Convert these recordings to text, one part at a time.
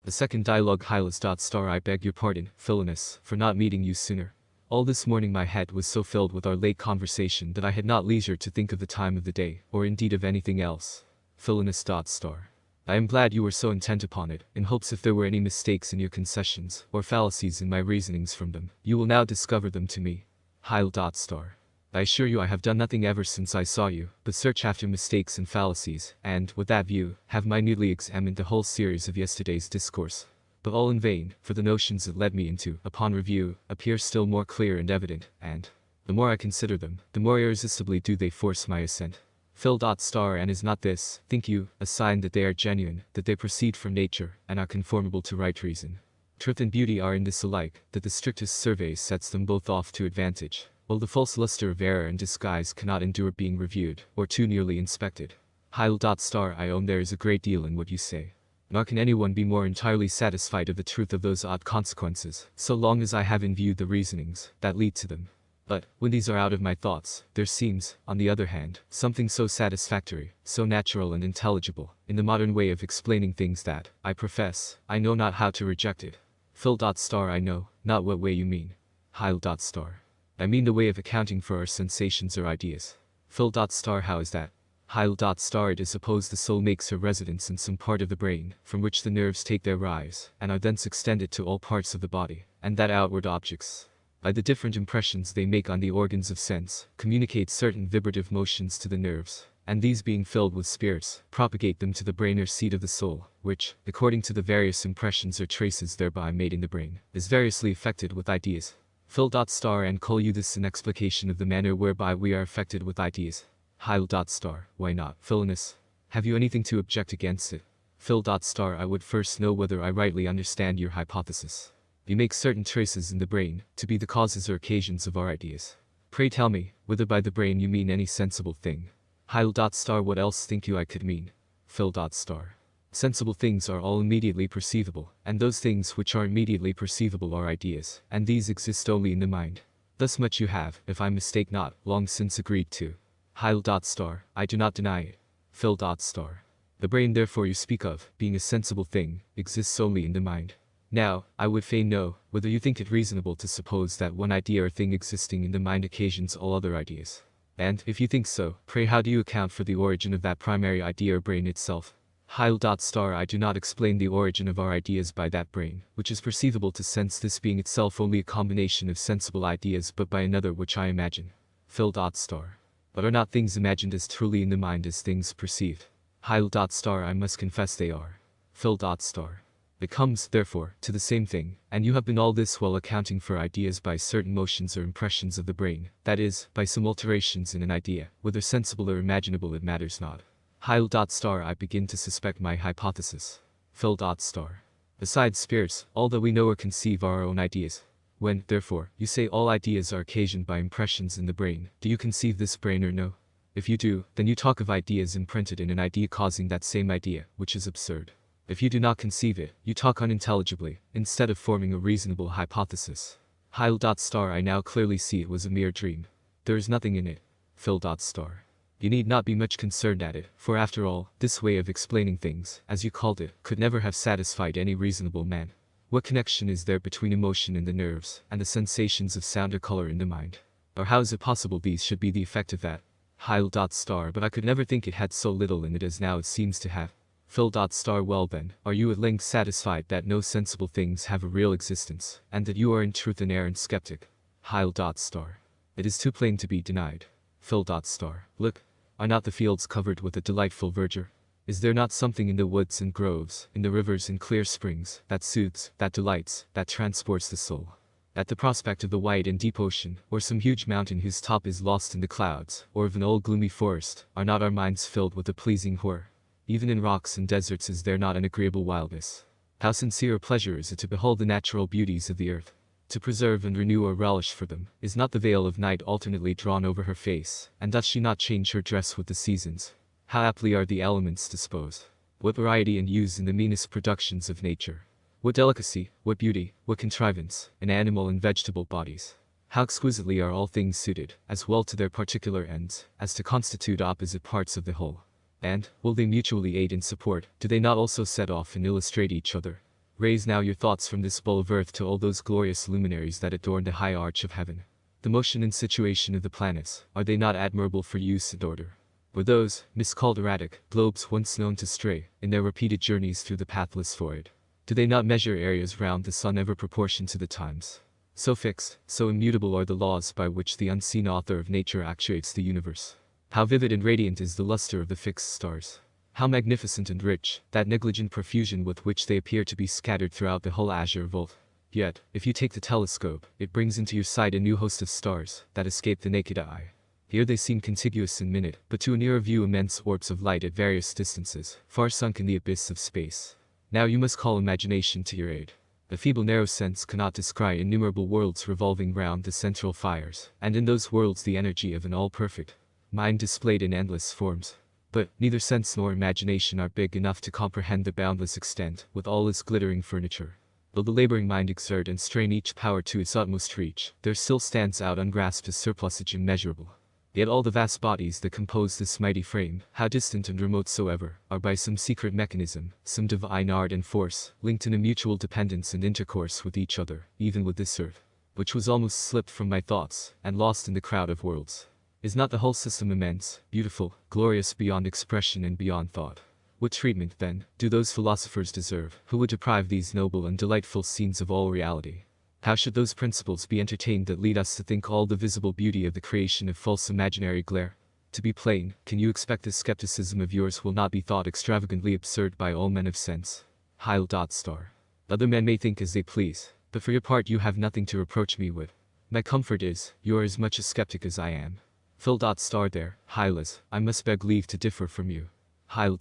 The second dialogue Hylas. I beg your pardon, Philinus, for not meeting you sooner. All this morning my head was so filled with our late conversation that I had not leisure to think of the time of the day, or indeed of anything else. Philinus. I am glad you were so intent upon it, in hopes if there were any mistakes in your concessions, or fallacies in my reasonings from them, you will now discover them to me. Hyl. I assure you I have done nothing ever since I saw you, but search after mistakes and fallacies, and, with that view, have minutely examined the whole series of yesterday's discourse. But all in vain, for the notions it led me into, upon review, appear still more clear and evident, and, the more I consider them, the more irresistibly do they force my assent. Phil. And is not this, think you, a sign that they are genuine, that they proceed from nature, and are conformable to right reason? Truth and beauty are in this alike, that the strictest survey sets them both off to advantage, while the false luster of error and disguise cannot endure being reviewed, or too nearly inspected. Hyl. I own there is a great deal in what you say. Nor can anyone be more entirely satisfied of the truth of those odd consequences, so long as I have in view the reasonings that lead to them. But, when these are out of my thoughts, there seems, on the other hand, something so satisfactory, so natural and intelligible, in the modern way of explaining things that, I profess, I know not how to reject it. Phil. I know, not what way you mean. Hyl. I mean the way of accounting for our sensations or ideas. Phil. How is that? Hyl. It is supposed the soul makes her residence in some part of the brain, from which the nerves take their rise, and are thence extended to all parts of the body, and that outward objects, by the different impressions they make on the organs of sense, communicate certain vibrative motions to the nerves, and these being filled with spirits, propagate them to the brain or seat of the soul, which, according to the various impressions or traces thereby made in the brain, is variously affected with ideas. Phil. And call you this an explication of the manner whereby we are affected with ideas? Hyl. Why not, Philinus? Have you anything to object against it? Phil. I would first know whether I rightly understand your hypothesis. You make certain traces in the brain, to be the causes or occasions of our ideas. Pray tell me, whether by the brain you mean any sensible thing. Hyl. What else think you I could mean? Phil. Sensible things are all immediately perceivable, and those things which are immediately perceivable are ideas, and these exist only in the mind. Thus much you have, if I mistake not, long since agreed to. Hyl. I do not deny it. Phil. The brain therefore you speak of, being a sensible thing, exists only in the mind. Now, I would fain know, whether you think it reasonable to suppose that one idea or thing existing in the mind occasions all other ideas. And, if you think so, pray how do you account for the origin of that primary idea or brain itself? Hyl. I do not explain the origin of our ideas by that brain, which is perceivable to sense, this being itself only a combination of sensible ideas, but by another which I imagine. Phil. But are not things imagined as truly in the mind as things perceived? Hyl. I must confess they are. Phil. It comes, therefore, to the same thing, and you have been all this while accounting for ideas by certain motions or impressions of the brain, that is, by some alterations in an idea, whether sensible or imaginable it matters not. Hyl. I begin to suspect my hypothesis. Phil. Besides spirits, all that we know or conceive are our own ideas. When, therefore, you say all ideas are occasioned by impressions in the brain, do you conceive this brain or no? If you do, then you talk of ideas imprinted in an idea causing that same idea, which is absurd. If you do not conceive it, you talk unintelligibly, instead of forming a reasonable hypothesis. Hyl. I now clearly see it was a mere dream. There is nothing in it. Phil. You need not be much concerned at it, for after all, this way of explaining things, as you called it, could never have satisfied any reasonable man. What connection is there between emotion in the nerves, and the sensations of sound or color in the mind? Or how is it possible these should be the effect of that? Hyl. But I could never think it had so little in it as now it seems to have. Phil. Well then, are you at length satisfied that no sensible things have a real existence, and that you are in truth an errant skeptic? Hyl. It is too plain to be denied. Phil. Look. Are not the fields covered with a delightful verdure? Is there not something in the woods and groves, in the rivers and clear springs, that soothes, that delights, that transports the soul? At the prospect of the wide and deep ocean, or some huge mountain whose top is lost in the clouds, or of an old gloomy forest, are not our minds filled with a pleasing horror? Even in rocks and deserts is there not an agreeable wildness? How sincere a pleasure is it to behold the natural beauties of the earth? To preserve and renew or relish for them, is not the veil of night alternately drawn over her face, and doth she not change her dress with the seasons? How aptly are the elements disposed! What variety and use in the meanest productions of nature! What delicacy, what beauty, what contrivance, in animal and vegetable bodies! How exquisitely are all things suited, as well to their particular ends, as to constitute opposite parts of the whole. And, will they mutually aid and support, do they not also set off and illustrate each other? Raise now your thoughts from this bowl of earth to all those glorious luminaries that adorn the high arch of heaven. The motion and situation of the planets, are they not admirable for use and order? Were those, miscalled erratic, globes once known to stray, in their repeated journeys through the pathless void? Do they not measure areas round the sun ever proportioned to the times? So fixed, so immutable are the laws by which the unseen author of nature actuates the universe. How vivid and radiant is the luster of the fixed stars. How magnificent and rich, that negligent profusion with which they appear to be scattered throughout the whole azure vault. Yet, if you take the telescope, it brings into your sight a new host of stars, that escape the naked eye. Here they seem contiguous in minute, but to a nearer view immense orbs of light at various distances, far sunk in the abyss of space. Now you must call imagination to your aid. The feeble narrow sense cannot descry innumerable worlds revolving round the central fires, and in those worlds the energy of an all-perfect mind displayed in endless forms. But neither sense nor imagination are big enough to comprehend the boundless extent, with all its glittering furniture. Though the laboring mind exert and strain each power to its utmost reach, there still stands out ungrasped a surplusage immeasurable. Yet all the vast bodies that compose this mighty frame, how distant and remote soever, are by some secret mechanism, some divine art and force, linked in a mutual dependence and intercourse with each other, even with this earth, which was almost slipped from my thoughts, and lost in the crowd of worlds. Is not the whole system immense, beautiful, glorious beyond expression and beyond thought? What treatment, then, do those philosophers deserve, who would deprive these noble and delightful scenes of all reality? How should those principles be entertained that lead us to think all the visible beauty of the creation of false imaginary glare? To be plain, can you expect this skepticism of yours will not be thought extravagantly absurd by all men of sense? Heil. Other men may think as they please, but for your part you have nothing to reproach me with. My comfort is, you are as much a skeptic as I am. Phil. There, Hylas, I must beg leave to differ from you. Heil.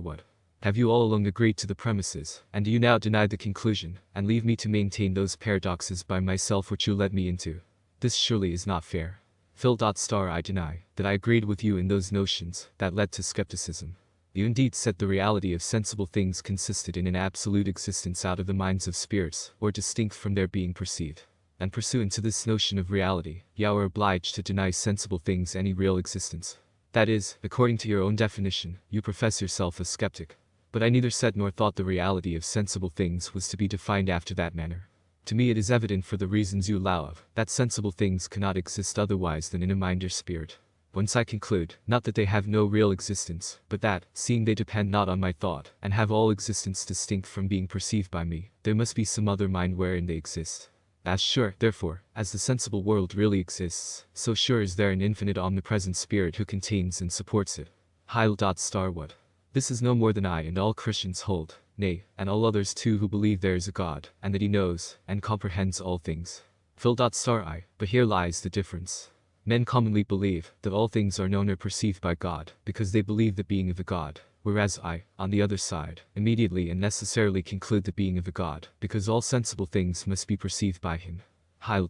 What? Have you all along agreed to the premises, and do you now deny the conclusion, and leave me to maintain those paradoxes by myself which you led me into? This surely is not fair. Phil. I deny that I agreed with you in those notions that led to skepticism. You indeed said the reality of sensible things consisted in an absolute existence out of the minds of spirits, or distinct from their being perceived. And pursuant to this notion of reality, you are obliged to deny sensible things any real existence. That is, according to your own definition, you profess yourself a skeptic. But I neither said nor thought the reality of sensible things was to be defined after that manner. To me it is evident for the reasons you allow of, that sensible things cannot exist otherwise than in a mind or spirit. Whence I conclude, not that they have no real existence, but that, seeing they depend not on my thought, and have all existence distinct from being perceived by me, there must be some other mind wherein they exist. As sure, therefore, as the sensible world really exists, so sure is there an infinite omnipresent spirit who contains and supports it. Heil. What? This is no more than I and all Christians hold, nay, and all others too who believe there is a God, and that he knows, and comprehends all things. Phil. But here lies the difference. Men commonly believe that all things are known or perceived by God, because they believe the being of a God, whereas I, on the other side, immediately and necessarily conclude the being of a God, because all sensible things must be perceived by him. Heil.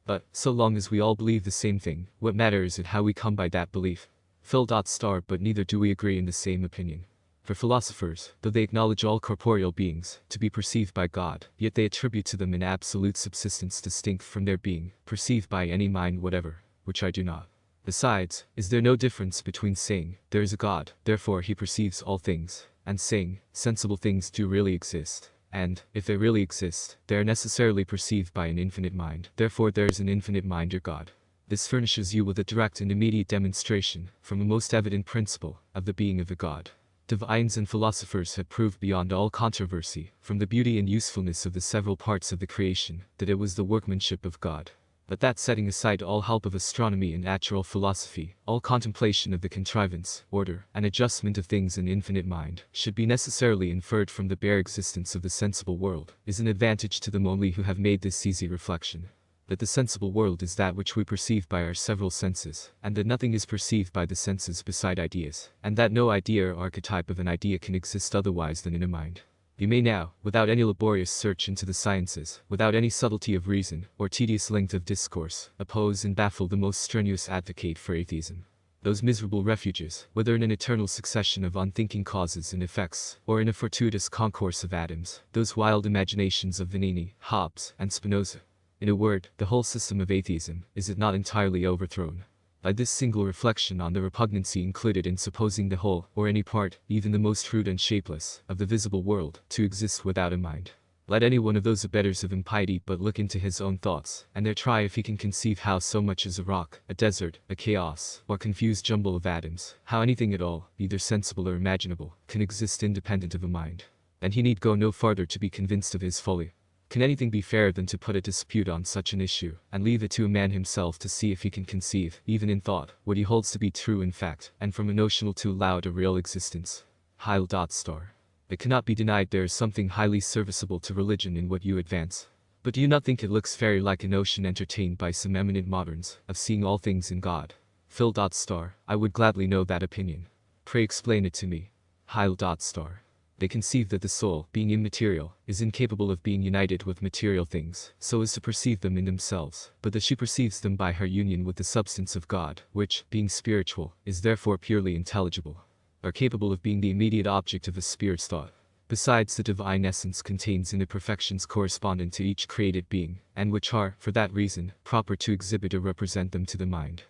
But, so long as we all believe the same thing, what matter is it how we come by that belief? Phil. But neither do we agree in the same opinion. For philosophers, though they acknowledge all corporeal beings to be perceived by God, yet they attribute to them an absolute subsistence distinct from their being perceived by any mind whatever, which I do not. Besides, is there no difference between saying, there is a God, therefore he perceives all things, and saying, sensible things do really exist, and, if they really exist, they are necessarily perceived by an infinite mind, therefore there is an infinite mind or God. This furnishes you with a direct and immediate demonstration, from a most evident principle, of the being of a God. Divines and philosophers have proved beyond all controversy, from the beauty and usefulness of the several parts of the creation, that it was the workmanship of God. But that setting aside all help of astronomy and natural philosophy, all contemplation of the contrivance, order, and adjustment of things in infinite mind, should be necessarily inferred from the bare existence of the sensible world, is an advantage to them only who have made this easy reflection. That the sensible world is that which we perceive by our several senses, and that nothing is perceived by the senses beside ideas, and that no idea or archetype of an idea can exist otherwise than in a mind. You may now, without any laborious search into the sciences, without any subtlety of reason, or tedious length of discourse, oppose and baffle the most strenuous advocate for atheism. Those miserable refuges, whether in an eternal succession of unthinking causes and effects, or in a fortuitous concourse of atoms, those wild imaginations of Vanini, Hobbes, and Spinoza. In a word, the whole system of atheism, is it not entirely overthrown? By this single reflection on the repugnancy included in supposing the whole, or any part, even the most rude and shapeless, of the visible world, to exist without a mind. Let any one of those abettors of impiety but look into his own thoughts, and there try if he can conceive how so much as a rock, a desert, a chaos, or confused jumble of atoms, how anything at all, either sensible or imaginable, can exist independent of a mind. And he need go no farther to be convinced of his folly. Can anything be fairer than to put a dispute on such an issue, and leave it to a man himself to see if he can conceive, even in thought, what he holds to be true in fact, and from a notional to allowed a real existence? It cannot be denied there is something highly serviceable to religion in what you advance. But do you not think it looks very like a notion entertained by some eminent moderns, of seeing all things in God? I would gladly know that opinion. Pray explain it to me. They conceive that the soul, being immaterial, is incapable of being united with material things, so as to perceive them in themselves, but that she perceives them by her union with the substance of God, which, being spiritual, is therefore purely intelligible, are capable of being the immediate object of a spirit's thought. Besides, the divine essence contains in it perfections correspondent to each created being, and which are, for that reason, proper to exhibit or represent them to the mind.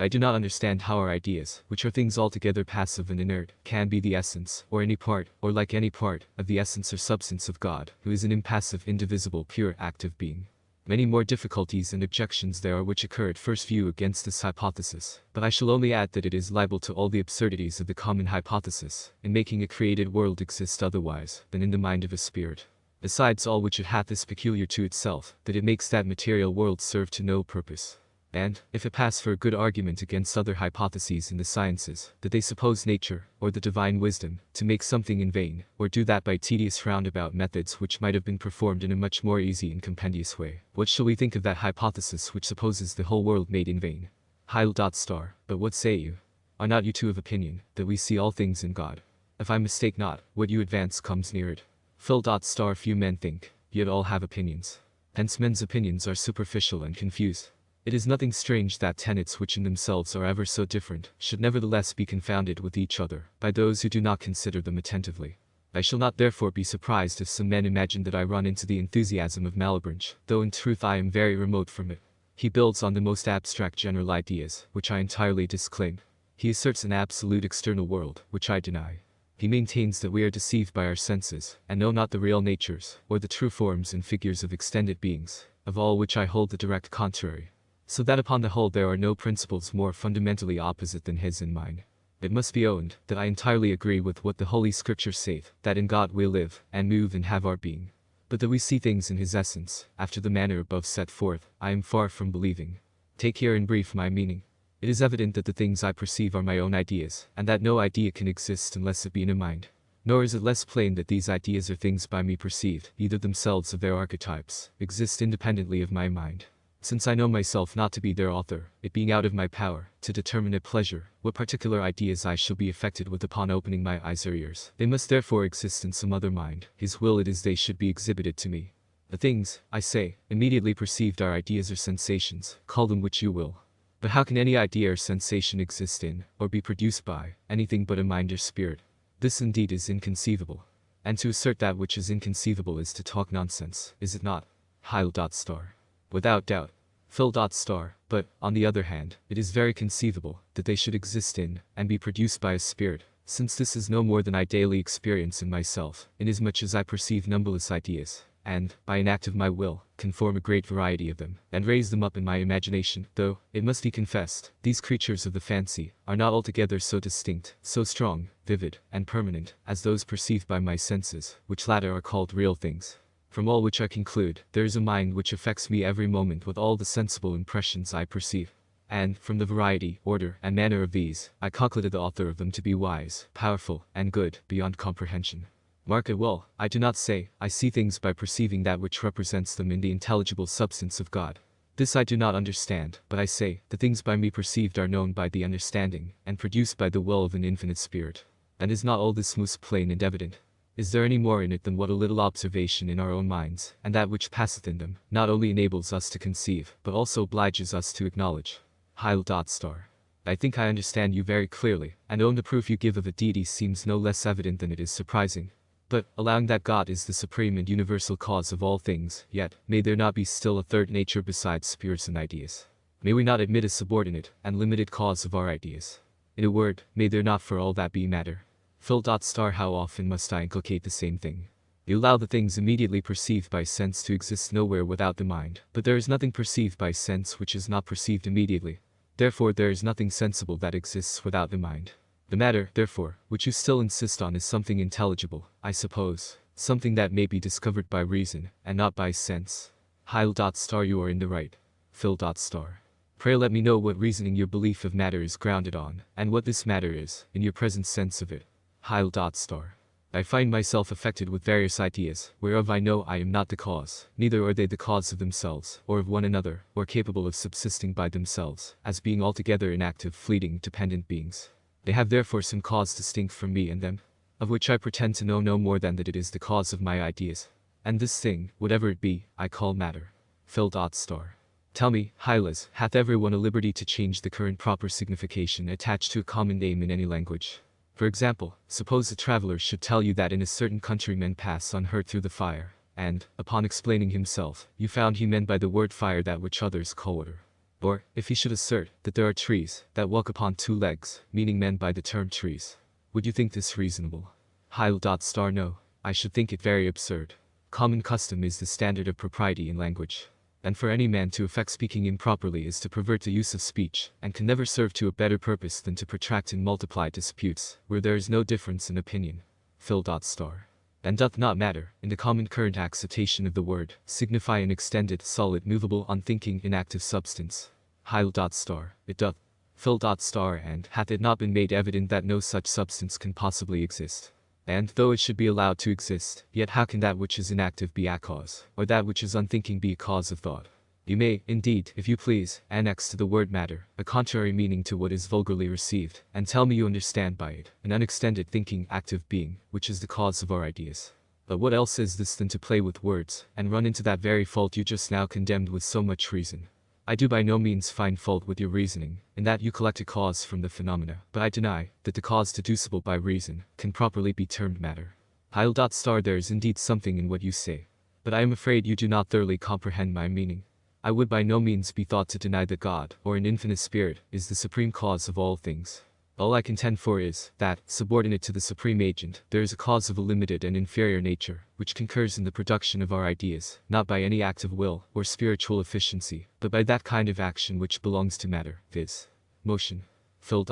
I do not understand how our ideas, which are things altogether passive and inert, can be the essence, or any part, or like any part, of the essence or substance of God, who is an impassive, indivisible, pure, active being. Many more difficulties and objections there are which occur at first view against this hypothesis, but I shall only add that it is liable to all the absurdities of the common hypothesis, in making a created world exist otherwise than in the mind of a spirit. Besides all which it hath this peculiar to itself, that it makes that material world serve to no purpose. And, if it pass for a good argument against other hypotheses in the sciences, that they suppose nature, or the divine wisdom, to make something in vain, or do that by tedious roundabout methods which might have been performed in a much more easy and compendious way, what shall we think of that hypothesis which supposes the whole world made in vain? But what say you? Are not you too of opinion, that we see all things in God? If I mistake not, what you advance comes near it. Few men think, yet all have opinions. Hence men's opinions are superficial and confused. It is nothing strange that tenets which in themselves are ever so different, should nevertheless be confounded with each other, by those who do not consider them attentively. I shall not therefore be surprised if some men imagine that I run into the enthusiasm of Malebranche, though in truth I am very remote from it. He builds on the most abstract general ideas, which I entirely disclaim. He asserts an absolute external world, which I deny. He maintains that we are deceived by our senses, and know not the real natures, or the true forms and figures of extended beings, of all which I hold the direct contrary. So that upon the whole there are no principles more fundamentally opposite than his and mine. It must be owned, that I entirely agree with what the Holy Scripture saith, that in God we live, and move and have our being. But that we see things in his essence, after the manner above set forth, I am far from believing. Take here in brief my meaning. It is evident that the things I perceive are my own ideas, and that no idea can exist unless it be in a mind. Nor is it less plain that these ideas are things by me perceived, either themselves of their archetypes, exist independently of my mind. Since I know myself not to be their author, it being out of my power, to determine at pleasure, what particular ideas I shall be affected with upon opening my eyes or ears, they must therefore exist in some other mind, his will it is they should be exhibited to me. The things, I say, immediately perceived are ideas or sensations, call them which you will. But how can any idea or sensation exist in, or be produced by, anything but a mind or spirit? This indeed is inconceivable. And to assert that which is inconceivable is to talk nonsense, is it not? Without doubt. But, on the other hand, it is very conceivable, that they should exist in, and be produced by a spirit, since this is no more than I daily experience in myself, inasmuch as I perceive numberless ideas, and, by an act of my will, can form a great variety of them, and raise them up in my imagination, though, it must be confessed, these creatures of the fancy, are not altogether so distinct, so strong, vivid, and permanent, as those perceived by my senses, which latter are called real things. From all which I conclude, there is a mind which affects me every moment with all the sensible impressions I perceive. And, from the variety, order, and manner of these, I concluded the author of them to be wise, powerful, and good, beyond comprehension. Mark it well, I do not say, I see things by perceiving that which represents them in the intelligible substance of God. This I do not understand, but I say, the things by me perceived are known by the understanding, and produced by the will of an infinite spirit. And is not all this most plain and evident? Is there any more in it than what a little observation in our own minds, and that which passeth in them, not only enables us to conceive, but also obliges us to acknowledge? I think I understand you very clearly, and own the proof you give of a deity seems no less evident than it is surprising. But, allowing that God is the supreme and universal cause of all things, yet, may there not be still a third nature besides spirits and ideas? May we not admit a subordinate and limited cause of our ideas? In a word, may there not for all that be matter? Phil. How often must I inculcate the same thing? You allow the things immediately perceived by sense to exist nowhere without the mind, but there is nothing perceived by sense which is not perceived immediately. Therefore there is nothing sensible that exists without the mind. The matter, therefore, which you still insist on is something intelligible, I suppose, something that may be discovered by reason, and not by sense. Heil. You are in the right. Phil. Pray let me know what reasoning your belief of matter is grounded on, and what this matter is, in your present sense of it. Heil. I find myself affected with various ideas, whereof I know I am not the cause, neither are they the cause of themselves, or of one another, or capable of subsisting by themselves, as being altogether inactive, fleeting, dependent beings. They have therefore some cause distinct from me and them, of which I pretend to know no more than that it is the cause of my ideas. And this thing, whatever it be, I call matter. Phil. Tell me, Hylas, hath everyone a liberty to change the current proper signification attached to a common name in any language? For example, suppose a traveler should tell you that in a certain country men pass unhurt through the fire, and, upon explaining himself, you found he meant by the word fire that which others call water. Or, if he should assert that there are trees that walk upon two legs, meaning men by the term trees, would you think this reasonable? Heil. No, I should think it very absurd. Common custom is the standard of propriety in language. And for any man to affect speaking improperly is to pervert the use of speech, and can never serve to a better purpose than to protract and multiply disputes, where there is no difference in opinion. Phil. And doth not matter, in the common current acceptation of the word, signify an extended, solid, movable, unthinking, inactive substance? Heil. It doth. Phil. And hath it not been made evident that no such substance can possibly exist? And, though it should be allowed to exist, yet how can that which is inactive be a cause, or that which is unthinking be a cause of thought? You may, indeed, if you please, annex to the word matter, a contrary meaning to what is vulgarly received, and tell me you understand by it, an unextended thinking, active being, which is the cause of our ideas. But what else is this than to play with words, and run into that very fault you just now condemned with so much reason? I do by no means find fault with your reasoning, in that you collect a cause from the phenomena, but I deny that the cause deducible by reason can properly be termed matter. Heil. There is indeed something in what you say, but I am afraid you do not thoroughly comprehend my meaning. I would by no means be thought to deny that God, or an infinite spirit, is the supreme cause of all things. All I contend for is, that, subordinate to the supreme agent, there is a cause of a limited and inferior nature, which concurs in the production of our ideas, not by any act of will, or spiritual efficiency, but by that kind of action which belongs to matter, viz. Motion. Phil.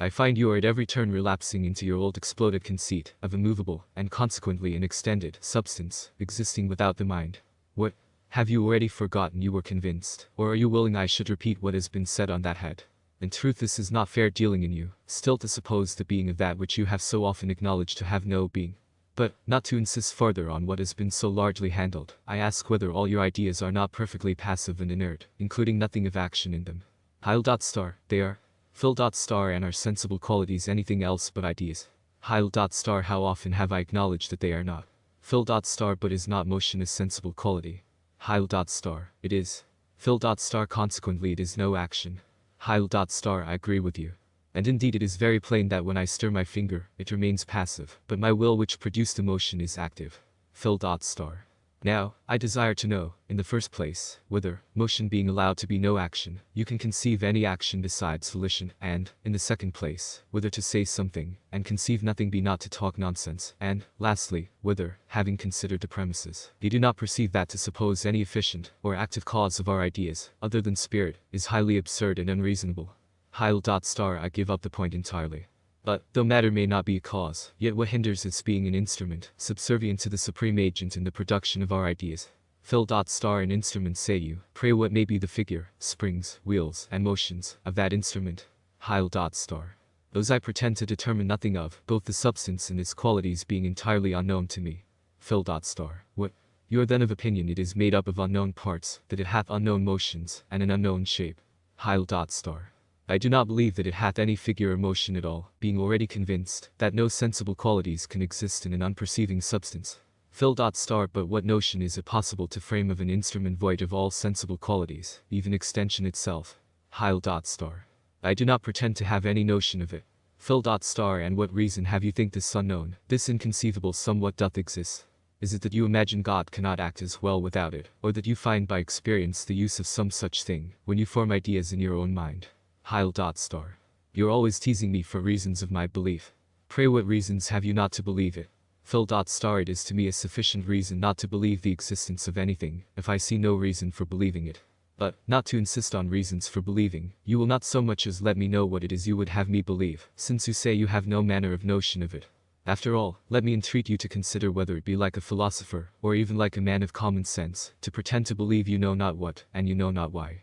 I find you are at every turn relapsing into your old exploded conceit, of a movable, and consequently an extended, substance, existing without the mind. What? Have you already forgotten you were convinced, or are you willing I should repeat what has been said on that head? In truth this is not fair dealing in you, still to suppose the being of that which you have so often acknowledged to have no being. But, not to insist farther on what has been so largely handled, I ask whether all your ideas are not perfectly passive and inert, including nothing of action in them. Heil. They are. Phil. And are sensible qualities anything else but ideas? Heil. How often have I acknowledged that they are not? Phil. But is not motion a sensible quality? Heil. It is. Phil. Consequently it is no action. Heil. I agree with you. And indeed it is very plain that when I stir my finger, it remains passive, but my will which produced the motion is active. Phil. Now, I desire to know, in the first place, whether, motion being allowed to be no action, you can conceive any action besides volition, and, in the second place, whether to say something, and conceive nothing be not to talk nonsense, and, lastly, whether, having considered the premises, you do not perceive that to suppose any efficient, or active cause of our ideas, other than spirit, is highly absurd and unreasonable. Heil. I give up the point entirely. But, though matter may not be a cause, yet what hinders its being an instrument, subservient to the supreme agent in the production of our ideas? Phil. An instrument say you, pray what may be the figure, springs, wheels, and motions, of that instrument? Heil. Those I pretend to determine nothing of, both the substance and its qualities being entirely unknown to me. Phil. What? You are then of opinion it is made up of unknown parts, that it hath unknown motions, and an unknown shape? Heil. I do not believe that it hath any figure or motion at all, being already convinced that no sensible qualities can exist in an unperceiving substance. Phil. But what notion is it possible to frame of an instrument void of all sensible qualities, even extension itself? Heil. I do not pretend to have any notion of it. Phil. And what reason have you think this unknown, this inconceivable somewhat doth exist? Is it that you imagine God cannot act as well without it, or that you find by experience the use of some such thing, when you form ideas in your own mind? Heil. You're always teasing me for reasons of my belief. Pray what reasons have you not to believe it? Phil. It is to me a sufficient reason not to believe the existence of anything, if I see no reason for believing it. But, not to insist on reasons for believing, you will not so much as let me know what it is you would have me believe, since you say you have no manner of notion of it. After all, let me entreat you to consider whether it be like a philosopher, or even like a man of common sense, to pretend to believe you know not what, and you know not why.